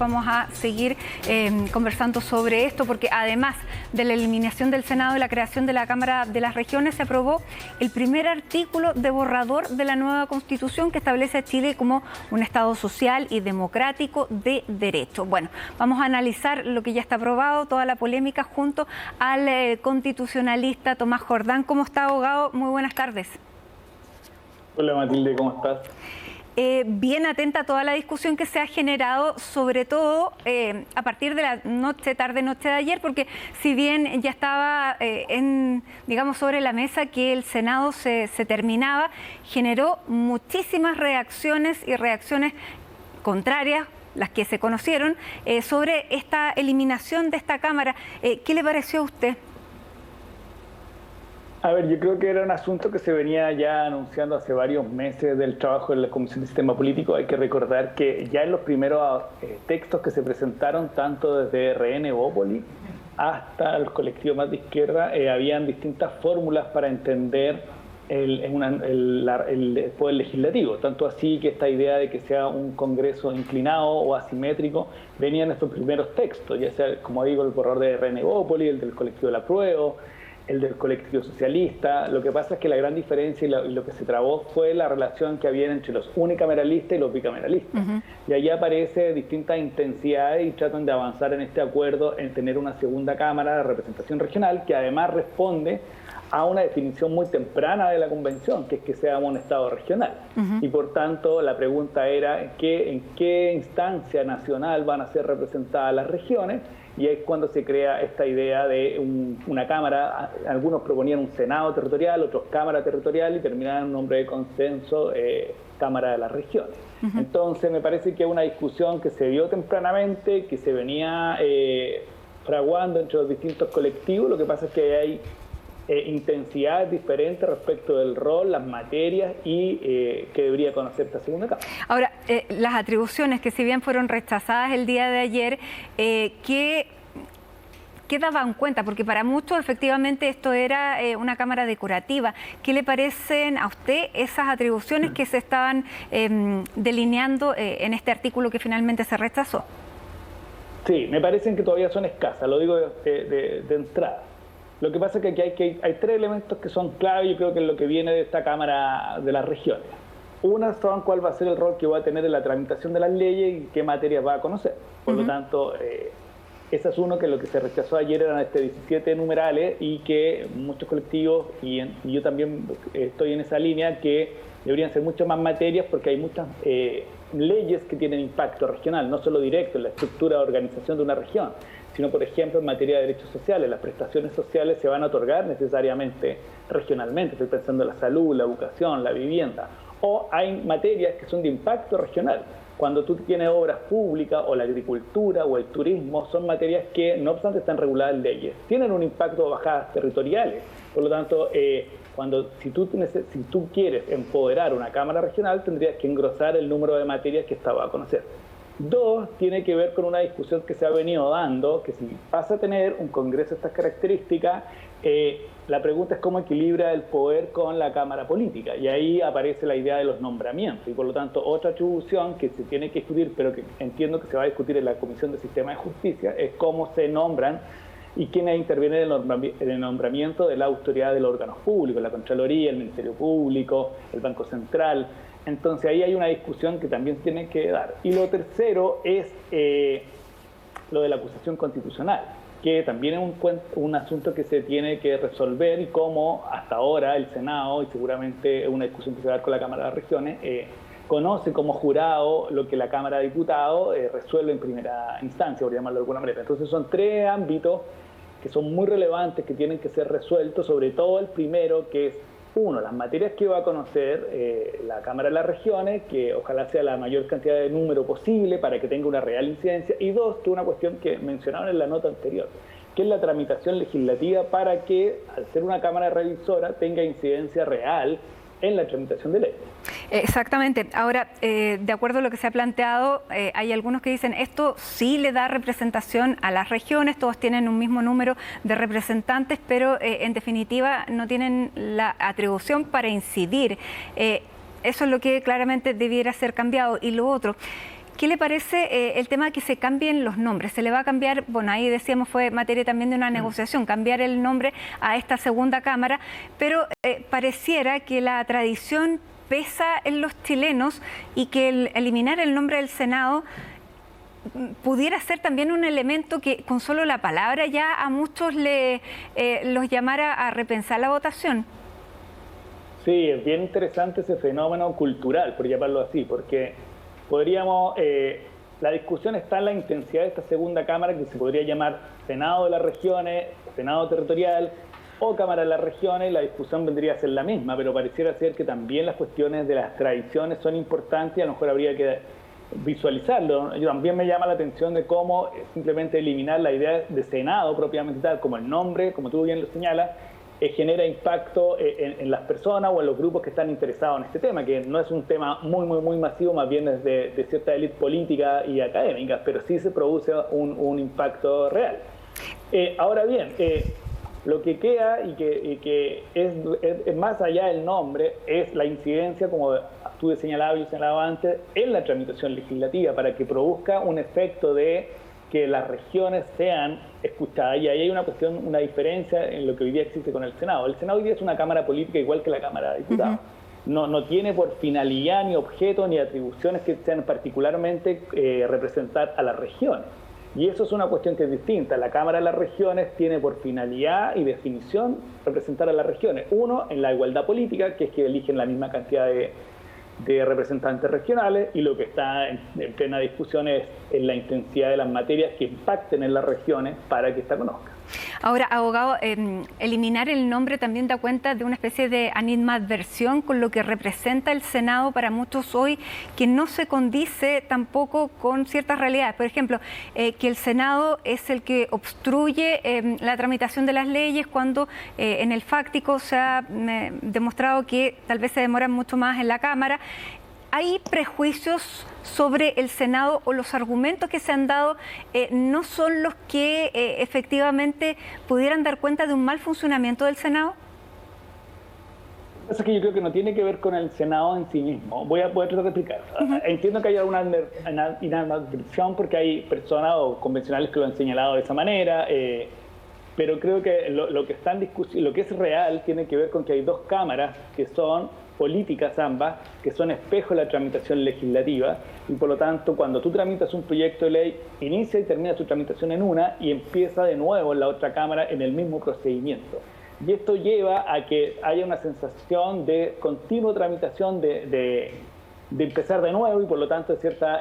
Vamos a seguir conversando sobre esto porque además de la eliminación del Senado y la creación de la Cámara de las Regiones, se aprobó el primer artículo de borrador de la nueva Constitución que establece a Chile como un Estado social y democrático de derecho. Bueno, vamos a analizar lo que ya está aprobado, toda la polémica junto al constitucionalista Tomás Jordán. ¿Cómo está, abogado? Muy buenas tardes. Hola Matilde, ¿cómo estás? Bien atenta a toda la discusión que se ha generado, sobre todo a partir de la tarde-noche de ayer, porque si bien ya estaba digamos, sobre la mesa que el Senado se terminaba, generó muchísimas reacciones y reacciones contrarias, las que se conocieron, sobre esta eliminación de esta Cámara. ¿Qué le pareció a usted? A ver, yo creo que era un asunto que se venía ya anunciando hace varios meses del trabajo de la Comisión de Sistema Político. Hay que recordar que ya en los primeros textos que se presentaron, tanto desde RN Evópoli hasta el colectivo más de izquierda, habían distintas fórmulas para entender el poder legislativo. Tanto así que esta idea de que sea un Congreso inclinado o asimétrico venía en estos primeros textos, ya sea, como digo, el borrador de RN Evópoli, el del colectivo del Apruebo, el del colectivo socialista. Lo que pasa es que la gran diferencia y lo que se trabó fue la relación que había entre los unicameralistas y los bicameralistas. Y ahí aparece distintas intensidades y tratan de avanzar en este acuerdo en tener una segunda Cámara de Representación Regional que además responde a una definición muy temprana de la Convención, que es que seamos un Estado regional. Y por tanto, la pregunta era en qué instancia nacional van a ser representadas las regiones, y es cuando se crea esta idea de una Cámara. Algunos proponían un Senado territorial, otros Cámara territorial, y terminaban en un nombre de consenso, Cámara de las Regiones. Entonces, me parece que es una discusión que se dio tempranamente, que se venía fraguando entre los distintos colectivos. Lo que pasa es que hay intensidades diferentes respecto del rol, las materias y que debería conocer esta segunda Cámara. Ahora, las atribuciones que si bien fueron rechazadas el día de ayer, ¿qué daban cuenta? Porque para muchos efectivamente esto era una Cámara decorativa. ¿Qué le parecen a usted esas atribuciones que se estaban delineando en este artículo que finalmente se rechazó? Sí, me parecen que todavía son escasas, lo digo de entrada. Lo que pasa es que aquí hay tres elementos que son clave, yo creo que es lo que viene de esta Cámara de las Regiones. Una son cuál va a ser el rol que va a tener en la tramitación de las leyes y qué materias va a conocer. Por lo tanto, ese es uno, que lo que se rechazó ayer eran 17 numerales, y que muchos colectivos, y yo también estoy en esa línea, que deberían ser muchas más materias, porque hay muchas leyes que tienen impacto regional, no solo directo en la estructura de organización de una región, sino, por ejemplo, en materia de derechos sociales. Las prestaciones sociales se van a otorgar necesariamente regionalmente. Estoy pensando en la salud, la educación, la vivienda. O hay materias que son de impacto regional. Cuando tú tienes obras públicas, o la agricultura, o el turismo, son materias que, no obstante, están reguladas en leyes. Tienen un impacto de bajadas territoriales. Por lo tanto, si tú quieres empoderar una Cámara regional, tendrías que engrosar el número de materias que esta va a conocer. Dos, tiene que ver con una discusión que se ha venido dando, que si pasa a tener un Congreso de estas características, la pregunta es cómo equilibra el poder con la Cámara política. Y ahí aparece la idea de los nombramientos. Y por lo tanto, otra atribución que se tiene que discutir, pero que entiendo que se va a discutir en la Comisión de Sistema de Justicia, es cómo se nombran y quiénes intervienen en el nombramiento de la autoridad de los órganos públicos, la Contraloría, el Ministerio Público, el Banco Central. Entonces ahí hay una discusión que también tiene que dar. Y lo tercero es lo de la acusación constitucional, que también es un asunto que se tiene que resolver, y cómo hasta ahora el Senado, y seguramente es una discusión que se va a dar con la Cámara de las Regiones, conoce como jurado lo que la Cámara de Diputados resuelve en primera instancia, por llamarlo de alguna manera. Entonces son tres ámbitos que son muy relevantes, que tienen que ser resueltos, sobre todo el primero, que es: uno, las materias que va a conocer la Cámara de las Regiones, que ojalá sea la mayor cantidad de número posible para que tenga una real incidencia. Y dos, que una cuestión que mencionaron en la nota anterior, que es la tramitación legislativa, para que, al ser una Cámara revisora, tenga incidencia real en la tramitación de leyes. Exactamente. Ahora, de acuerdo a lo que se ha planteado, hay algunos que dicen esto sí le da representación a las regiones, todos tienen un mismo número de representantes, pero en definitiva no tienen la atribución para incidir. Eso es lo que claramente debiera ser cambiado. Y lo otro, ¿qué le parece el tema de que se cambien los nombres? Se le va a cambiar, bueno, ahí decíamos fue materia también de una negociación, cambiar el nombre a esta segunda Cámara, pero pareciera que la tradición pesa en los chilenos y que eliminar el nombre del Senado pudiera ser también un elemento que con solo la palabra ya a muchos los llamara a repensar la votación. Sí, es bien interesante ese fenómeno cultural, por llamarlo así, porque podríamos, la discusión está en la intensidad de esta segunda Cámara, que se podría llamar Senado de las Regiones, Senado Territorial o Cámara de las Regiones. La discusión vendría a ser la misma, pero pareciera ser que también las cuestiones de las tradiciones son importantes y a lo mejor habría que visualizarlo. Yo también me llama la atención de cómo simplemente eliminar la idea de Senado propiamente tal, como el nombre, como tú bien lo señalas, genera impacto en las personas o en los grupos que están interesados en este tema, que no es un tema muy masivo, más bien es de cierta élite política y académica, pero sí se produce un impacto real. Ahora bien, lo que queda y que es más allá del nombre es la incidencia, como tú señalabas y yo señalaba antes, en la tramitación legislativa, para que produzca un efecto de que las regiones sean escuchadas. Y ahí hay una cuestión, una diferencia en lo que hoy día existe con el Senado. El Senado hoy día es una Cámara política igual que la Cámara de Diputados. No tiene por finalidad, ni objeto, ni atribuciones que sean particularmente representar a las regiones. Y eso es una cuestión que es distinta. La Cámara de las Regiones tiene por finalidad y definición representar a las regiones. Uno, en la igualdad política, que es que eligen la misma cantidad de representantes regionales, y lo que está en plena discusión es en la intensidad de las materias que impacten en las regiones para que ésta conozca. Ahora, abogado, eliminar el nombre también da cuenta de una especie de animadversión con lo que representa el Senado para muchos hoy, que no se condice tampoco con ciertas realidades. Por ejemplo, que el Senado es el que obstruye la tramitación de las leyes cuando en el fáctico se ha demostrado que tal vez se demoran mucho más en la Cámara. ¿Hay prejuicios sobre el Senado o los argumentos que se han dado no son los que efectivamente pudieran dar cuenta de un mal funcionamiento del Senado? Es que yo creo que no tiene que ver con el Senado en sí mismo. Voy a poder explicar. Entiendo que hay alguna inadversión porque hay personas o convencionales que lo han señalado de esa manera, pero creo que lo que está en discusión, lo que es real, tiene que ver con que hay dos cámaras que son políticas ambas, que son espejo de la tramitación legislativa, y por lo tanto cuando tú tramitas un proyecto de ley, inicia y termina su tramitación en una y empieza de nuevo en la otra cámara en el mismo procedimiento. Y esto lleva a que haya una sensación de continua tramitación, de empezar de nuevo y por lo tanto de cierta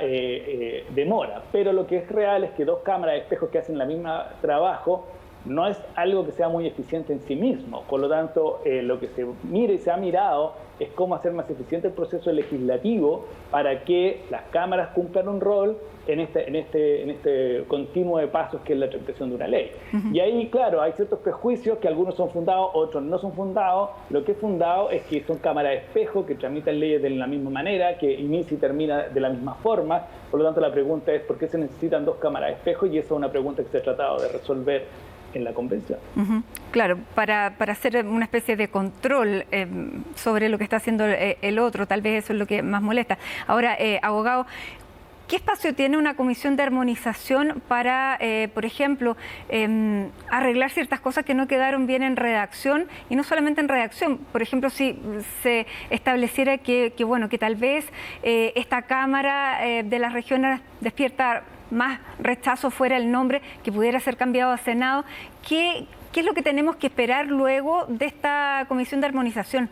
demora. Pero lo que es real es que dos cámaras de espejos que hacen el mismo trabajo no es algo que sea muy eficiente en sí mismo. Por lo tanto, lo que se mira y se ha mirado es cómo hacer más eficiente el proceso legislativo para que las cámaras cumplan un rol en este continuo de pasos que es la tramitación de una ley. Y ahí, claro, hay ciertos prejuicios que algunos son fundados, otros no son fundados. Lo que es fundado es que son cámaras de espejo que tramitan leyes de la misma manera, que inicia y termina de la misma forma. Por lo tanto, la pregunta es ¿por qué se necesitan dos cámaras de espejo? Y esa es una pregunta que se ha tratado de resolver en la convención. Claro, para hacer una especie de control sobre lo que está haciendo el otro, tal vez eso es lo que más molesta. Ahora, abogado, ¿qué espacio tiene una comisión de armonización para, por ejemplo, arreglar ciertas cosas que no quedaron bien en redacción? Y no solamente en redacción, por ejemplo, si se estableciera que tal vez esta Cámara de las Regiones despierta más rechazo fuera el nombre, que pudiera ser cambiado a Senado. ¿Qué es lo que tenemos que esperar luego de esta comisión de armonización?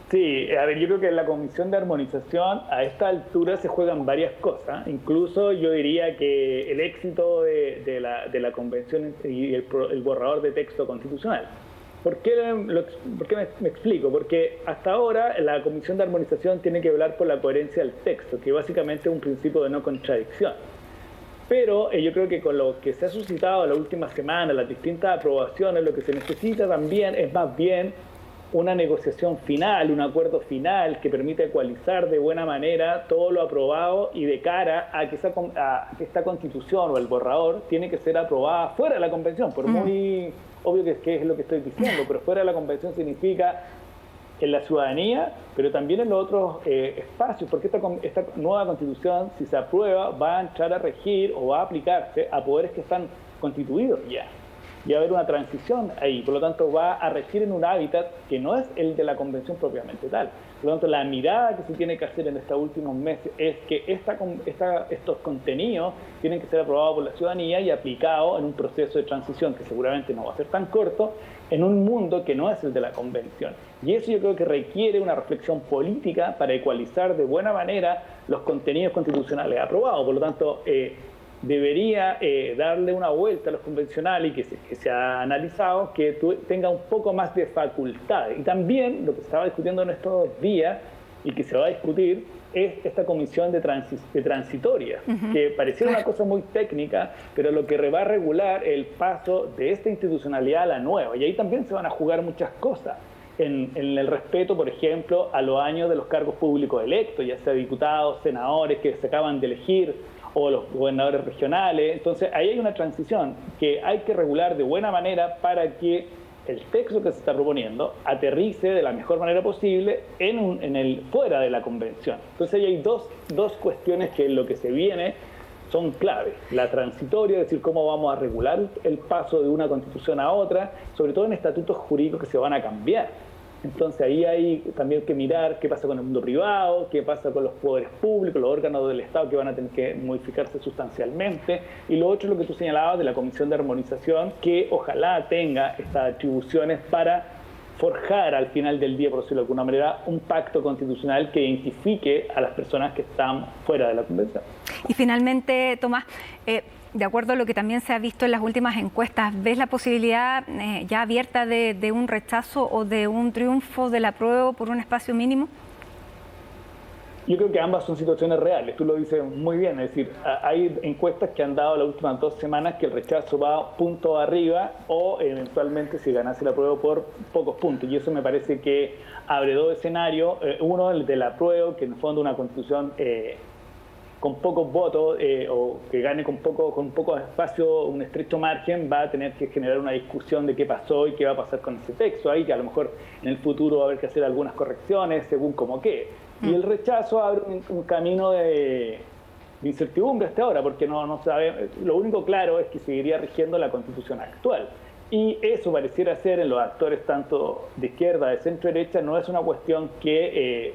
Sí, a ver, yo creo que en la comisión de armonización a esta altura se juegan varias cosas. Incluso yo diría que el éxito de la convención y el borrador de texto constitucional. ¿Por qué me explico? Porque hasta ahora la Comisión de Armonización tiene que velar por la coherencia del texto, que básicamente es un principio de no contradicción. Pero yo creo que con lo que se ha suscitado en las últimas semanas, las distintas aprobaciones, lo que se necesita también es más bien una negociación final, un acuerdo final que permita ecualizar de buena manera todo lo aprobado y de cara a que esta constitución o el borrador tiene que ser aprobada fuera de la convención, por muy obvio que es lo que estoy diciendo, pero fuera de la convención significa en la ciudadanía, pero también en los otros espacios, porque esta nueva constitución, si se aprueba, va a entrar a regir o va a aplicarse a poderes que están constituidos ya. Y va a haber una transición ahí, por lo tanto va a regir en un hábitat que no es el de la convención propiamente tal. Por lo tanto, la mirada que se tiene que hacer en estos últimos meses es que estos contenidos tienen que ser aprobados por la ciudadanía y aplicados en un proceso de transición que seguramente no va a ser tan corto, en un mundo que no es el de la convención. Y eso yo creo que requiere una reflexión política para ecualizar de buena manera los contenidos constitucionales aprobados. Por lo tanto, debería darle una vuelta a los convencionales y que se ha analizado que tenga un poco más de facultades. Y también lo que se estaba discutiendo en estos días y que se va a discutir es esta comisión de transitoria, que pareciera una cosa muy técnica, pero lo que va a regular el paso de esta institucionalidad a la nueva. Y ahí también se van a jugar muchas cosas. En el respeto, por ejemplo, a los años de los cargos públicos electos, ya sea diputados, senadores que se acaban de elegir, o los gobernadores regionales. Entonces, ahí hay una transición que hay que regular de buena manera para que el texto que se está proponiendo aterrice de la mejor manera posible fuera de la convención. Entonces, ahí hay dos cuestiones que en lo que se viene son claves. La transitoria, es decir, cómo vamos a regular el paso de una constitución a otra, sobre todo en estatutos jurídicos que se van a cambiar. Entonces ahí hay también que mirar qué pasa con el mundo privado, qué pasa con los poderes públicos, los órganos del Estado que van a tener que modificarse sustancialmente. Y lo otro es lo que tú señalabas de la Comisión de Armonización, que ojalá tenga estas atribuciones para forjar al final del día, por decirlo de alguna manera, un pacto constitucional que identifique a las personas que están fuera de la Convención. Y finalmente, Tomás, de acuerdo a lo que también se ha visto en las últimas encuestas, ¿ves la posibilidad ya abierta de un rechazo o de un triunfo del apruebo por un espacio mínimo? Yo creo que ambas son situaciones reales, tú lo dices muy bien, es decir, hay encuestas que han dado las últimas 2 semanas que el rechazo va punto arriba o eventualmente si ganase el apruebo por pocos puntos, y eso me parece que abre 2 escenarios, uno el del apruebo, que en el fondo una constitución con pocos votos o que gane con poco espacio, un estrecho margen, va a tener que generar una discusión de qué pasó y qué va a pasar con ese texto ahí, que a lo mejor en el futuro va a haber que hacer algunas correcciones según como qué. Y el rechazo abre un camino de incertidumbre hasta ahora, porque no sabe, lo único claro es que seguiría rigiendo la Constitución actual. Y eso pareciera ser en los actores tanto de izquierda, de centro-derecha, no es una cuestión que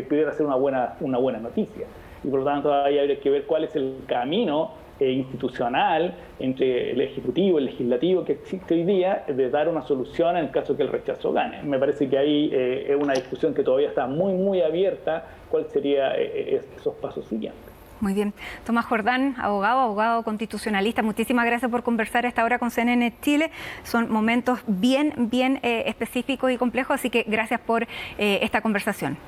pudiera ser una buena noticia. Y por lo tanto ahí habría que ver cuál es el camino institucional entre el Ejecutivo y el Legislativo que existe hoy día de dar una solución en el caso que el rechazo gane. Me parece que ahí es una discusión que todavía está muy abierta, cuál sería esos pasos siguientes. Muy bien. Tomás Jordán, abogado constitucionalista, muchísimas gracias por conversar a esta hora con CNN Chile. Son momentos bien específicos y complejos, así que gracias por esta conversación.